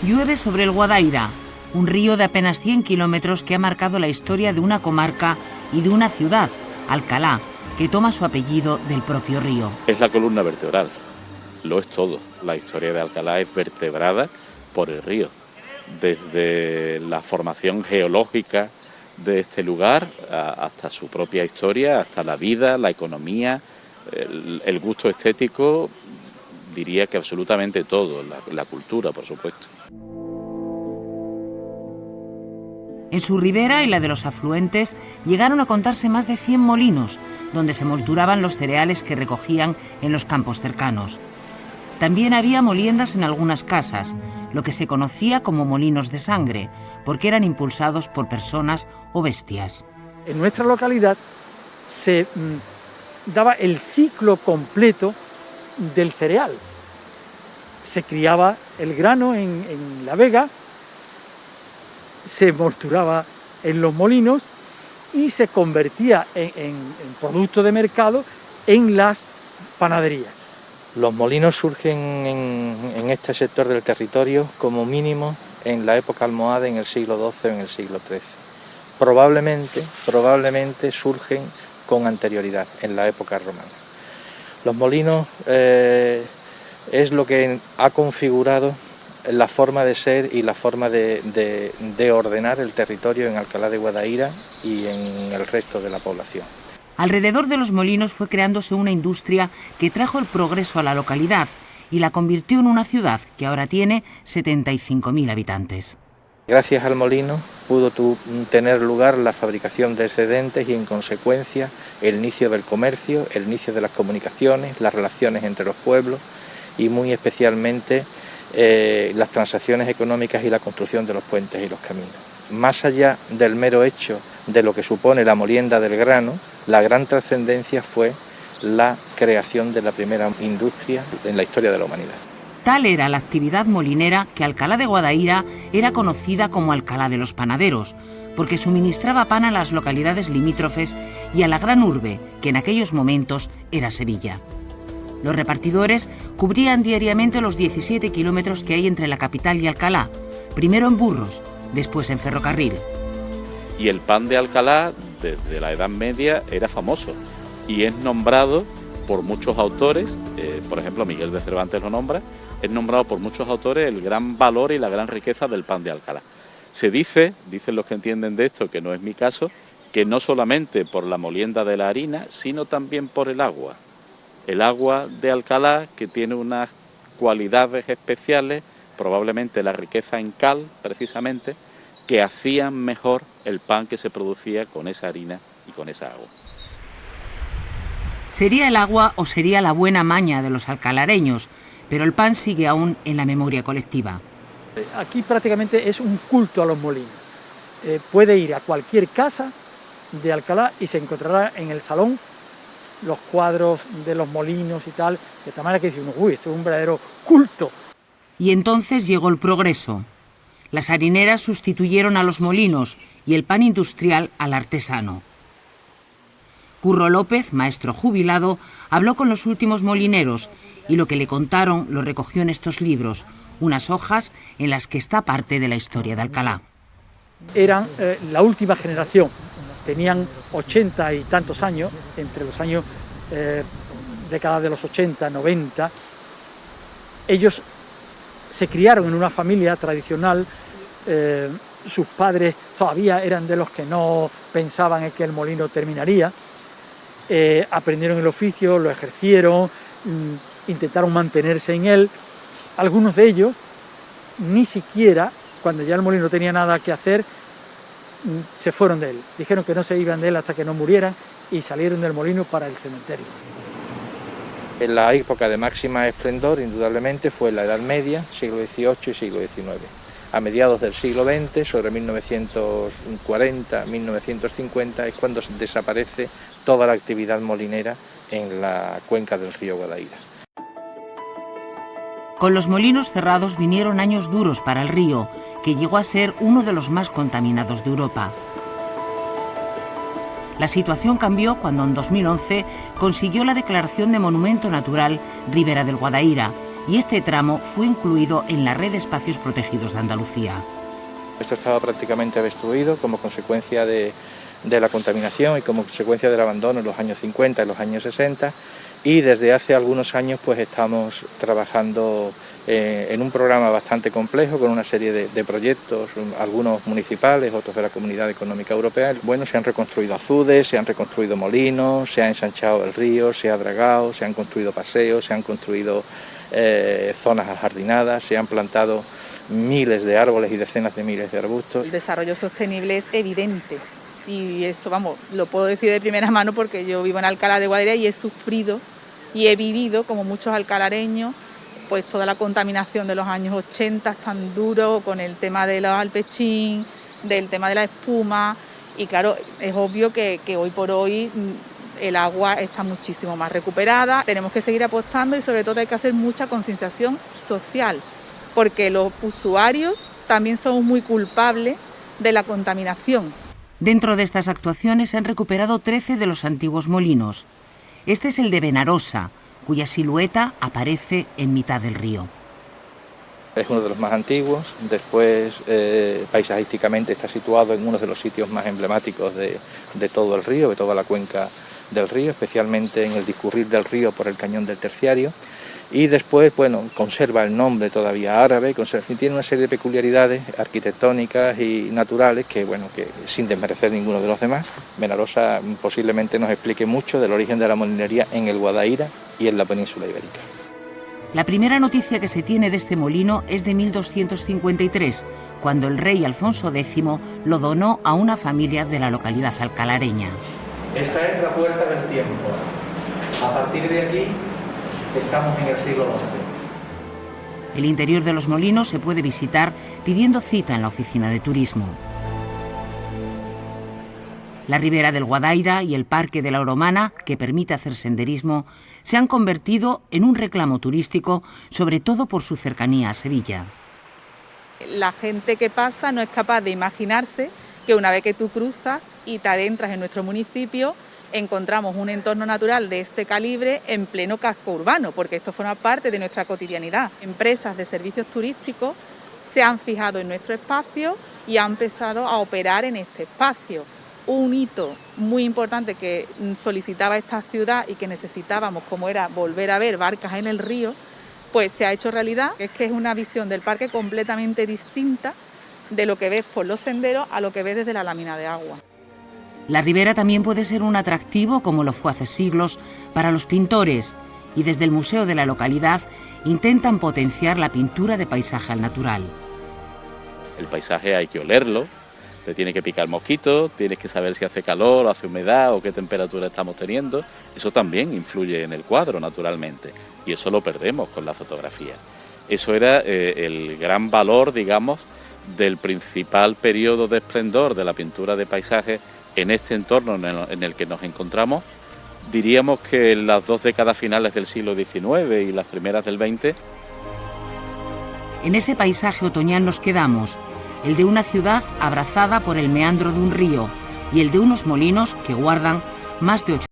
Llueve sobre el Guadaira, un río de apenas 100 kilómetros que ha marcado la historia de una comarca y de una ciudad, Alcalá, que toma su apellido del propio río. Es la columna vertebral, lo es todo. La historia de Alcalá es vertebrada por el río, desde la formación geológica de este lugar hasta su propia historia, hasta la vida, la economía, el gusto estético, diría que absolutamente todo, la cultura, por supuesto. En su ribera y la de los afluentes llegaron a contarse más de 100 molinos, donde se molturaban los cereales que recogían en los campos cercanos. También había moliendas en algunas casas, lo que se conocía como molinos de sangre, porque eran impulsados por personas o bestias. En nuestra localidad se daba el ciclo completo del cereal. Se criaba el grano en la vega, se molturaba en los molinos y se convertía en producto de mercado en las panaderías. Los molinos surgen en este sector del territorio como mínimo en la época almohade, en el siglo XII o en el siglo XIII. Probablemente surgen con anterioridad, en la época romana. Los molinos es lo que ha configurado la forma de ser y la forma de ordenar el territorio en Alcalá de Guadaira y en el resto de la población. Alrededor de los molinos fue creándose una industria que trajo el progreso a la localidad y la convirtió en una ciudad que ahora tiene 75.000 habitantes. Gracias al molino pudo tener lugar la fabricación de excedentes y, en consecuencia, el inicio del comercio, el inicio de las comunicaciones, las relaciones entre los pueblos y, muy especialmente, las transacciones económicas y la construcción de los puentes y los caminos. Más allá del mero hecho de lo que supone la molienda del grano, la gran trascendencia fue la creación de la primera industria en la historia de la humanidad. Tal era la actividad molinera que Alcalá de Guadaira era conocida como Alcalá de los Panaderos, porque suministraba pan a las localidades limítrofes y a la gran urbe, que en aquellos momentos era Sevilla. Los repartidores cubrían diariamente los 17 kilómetros que hay entre la capital y Alcalá, primero en burros, después en ferrocarril. Y el pan de Alcalá, desde la Edad Media, era famoso y es nombrado por muchos autores, por ejemplo Miguel de Cervantes lo nombra, es nombrado por muchos autores el gran valor y la gran riqueza del pan de Alcalá. Se dicen los que entienden de esto, que no es mi caso, que no solamente por la molienda de la harina, sino también por el agua. El agua de Alcalá, que tiene unas cualidades especiales, probablemente la riqueza en cal, precisamente, que hacían mejor el pan que se producía con esa harina y con esa agua. Sería el agua o sería la buena maña de los alcalareños, pero el pan sigue aún en la memoria colectiva. Aquí prácticamente es un culto a los molinos. Puede ir a cualquier casa de Alcalá y se encontrará en el salón los cuadros de los molinos y tal, de tal manera que dice uno, uy, esto es un verdadero culto. Y entonces llegó el progreso. Las harineras sustituyeron a los molinos y el pan industrial al artesano. Curro López, maestro jubilado, habló con los últimos molineros y lo que le contaron lo recogió en estos libros, unas hojas en las que está parte de la historia de Alcalá. Eran la última generación, tenían 80 y tantos años, entre los años décadas de los 80, 90. Ellos se criaron en una familia tradicional, sus padres todavía eran de los que no pensaban en que el molino terminaría, aprendieron el oficio, lo ejercieron, intentaron mantenerse en él. Algunos de ellos ni siquiera, cuando ya el molino no tenía nada que hacer, se fueron de él. Dijeron que no se iban de él hasta que no murieran y salieron del molino para el cementerio. En la época de máxima esplendor, indudablemente, fue la Edad Media, siglo XVIII y siglo XIX. A mediados del siglo XX, sobre 1940, 1950, es cuando desaparece toda la actividad molinera en la cuenca del río Guadaira. Con los molinos cerrados vinieron años duros para el río, que llegó a ser uno de los más contaminados de Europa. La situación cambió cuando en 2011 consiguió la declaración de Monumento Natural Ribera del Guadaira y este tramo fue incluido en la Red de Espacios Protegidos de Andalucía. Esto estaba prácticamente destruido como consecuencia de la contaminación y como consecuencia del abandono en los años 50 y los años 60, y desde hace algunos años pues estamos trabajando en un programa bastante complejo con una serie de proyectos, algunos municipales, otros de la Comunidad Económica Europea. Bueno, se han reconstruido azudes, se han reconstruido molinos, se ha ensanchado el río, se ha dragado, se han construido paseos, se han construido zonas ajardinadas, se han plantado miles de árboles y decenas de miles de arbustos. El desarrollo sostenible es evidente y eso, vamos, lo puedo decir de primera mano porque yo vivo en Alcalá de Guadaira y he sufrido y he vivido, como muchos alcalareños, pues toda la contaminación de los años 80 tan duro con el tema de los alpechín, del tema de la espuma, y claro, es obvio que hoy por hoy el agua está muchísimo más recuperada. Tenemos que seguir apostando y sobre todo hay que hacer mucha concienciación social, porque los usuarios también son muy culpables de la contaminación. Dentro de estas actuaciones se han recuperado 13 de los antiguos molinos. Este es el de Benarosa, cuya silueta aparece en mitad del río. Es uno de los más antiguos, después paisajísticamente está situado en uno de los sitios más emblemáticos de todo el río, de toda la cuenca del río, especialmente en el discurrir del río por el cañón del Terciario, y después, bueno, conserva el nombre todavía árabe, tiene una serie de peculiaridades arquitectónicas y naturales que, bueno, que sin desmerecer ninguno de los demás. Benarosa posiblemente nos explique mucho del origen de la molinería en el Guadaira y en la península ibérica. La primera noticia que se tiene de este molino es de 1253, cuando el rey Alfonso X lo donó a una familia de la localidad alcalareña. Esta es la puerta del tiempo. A partir de aquí estamos en el siglo XI. El interior de los molinos se puede visitar pidiendo cita en la oficina de turismo. La ribera del Guadaira y el Parque de la Oromana, que permite hacer senderismo, se han convertido en un reclamo turístico, sobre todo por su cercanía a Sevilla. La gente que pasa no es capaz de imaginarse que una vez que tú cruzas y te adentras en nuestro municipio, encontramos un entorno natural de este calibre en pleno casco urbano, porque esto forma parte de nuestra cotidianidad. Empresas de servicios turísticos se han fijado en nuestro espacio y han empezado a operar en este espacio. Un hito muy importante que solicitaba esta ciudad y que necesitábamos, como era volver a ver barcas en el río, pues se ha hecho realidad. Es que es una visión del parque completamente distinta de lo que ves por los senderos a lo que ves desde la lámina de agua. La ribera también puede ser un atractivo, como lo fue hace siglos, para los pintores, y desde el museo de la localidad intentan potenciar la pintura de paisaje al natural. El paisaje hay que olerlo, te tiene que picar mosquito, tienes que saber si hace calor, hace humedad o qué temperatura estamos teniendo. Eso también influye en el cuadro, naturalmente, y eso lo perdemos con la fotografía. Eso era el gran valor, digamos, del principal periodo de esplendor de la pintura de paisaje en este entorno en el que nos encontramos. Diríamos que en las 2 décadas finales del siglo XIX y las primeras del XX. En ese paisaje otoñal nos quedamos, el de una ciudad abrazada por el meandro de un río y el de unos molinos que guardan más de 8